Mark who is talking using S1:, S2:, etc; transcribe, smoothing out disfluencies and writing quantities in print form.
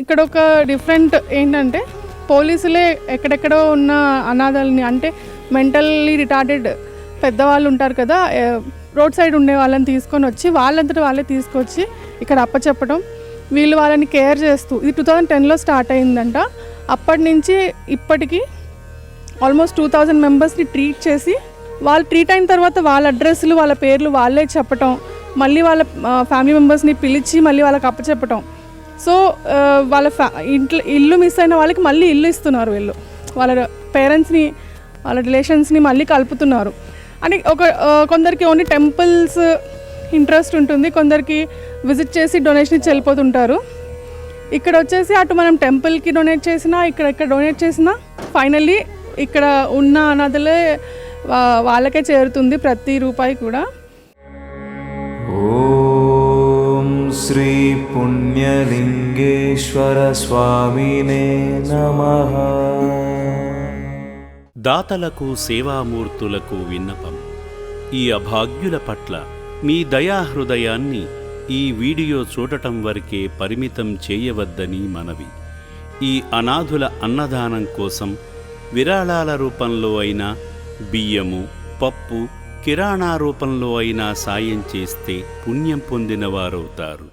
S1: ఇక్కడ ఒక డిఫరెంట్ ఏంటంటే పోలీసులే ఎక్కడెక్కడో ఉన్న అనాథల్ని, అంటే మెంటల్లీ రిటార్డెడ్ పెద్దవాళ్ళు ఉంటారు కదా, రోడ్ సైడ్ ఉండే వాళ్ళని తీసుకొని వచ్చి వాళ్ళంతటా వాళ్ళే తీసుకొచ్చి ఇక్కడ అప్పచెప్పడం, వీళ్ళు వాళ్ళని కేర్ చేస్తూ, ఇది 2010లో స్టార్ట్ అయిందంట. అప్పటి నుంచి ఇప్పటికీ ఆల్మోస్ట్ 2000 మెంబర్స్ని ట్రీట్ చేసి, వాళ్ళు ట్రీట్ అయిన తర్వాత వాళ్ళ అడ్రస్లు వాళ్ళ పేర్లు వాళ్ళే చెప్పటం, మళ్ళీ వాళ్ళ ఫ్యామిలీ మెంబర్స్ని పిలిచి మళ్ళీ వాళ్ళకి అప్పచెప్పటం. సో వాళ్ళ ఇల్లు మిస్ అయిన వాళ్ళకి మళ్ళీ ఇల్లు ఇస్తున్నారు, వీళ్ళు వాళ్ళ పేరెంట్స్ని వాళ్ళ రిలేషన్స్ని మళ్ళీ కలుపుతున్నారు. అని కొందరికి ఓన్లీ టెంపుల్స్ ఇంట్రెస్ట్ ఉంటుంది, కొందరికి విజిట్ చేసి డొనేషన్ ఇచ్చి వెళ్ళిపోతుంటారు. ఇక్కడ వచ్చేసి అటు మనం టెంపుల్కి డొనేట్ చేసినా ఇక్కడ డొనేట్ చేసినా ఫైనల్లీ ఇక్కడ ఉన్న అనాథలే వాళ్ళకే చేరుతుంది ప్రతి రూపాయి కూడా.
S2: ఓం శ్రీ పుణ్యలింగేశ్వర స్వామినే నమః.
S3: దాతలకు సేవామూర్తులకు విన్నపం. ఈ అభాగ్యుల పట్ల మీ దయాహృదయాన్ని ఈ వీడియో చూడటం వరకే పరిమితం చేయవద్దని మనవి. ఈ అనాథుల అన్నదానం కోసం విరాళాల రూపంలో అయినా, బియ్యము, పప్పు, కిరాణా రూపంలో అయినా సాయం చేస్తే పుణ్యం పొందినవారవుతారు.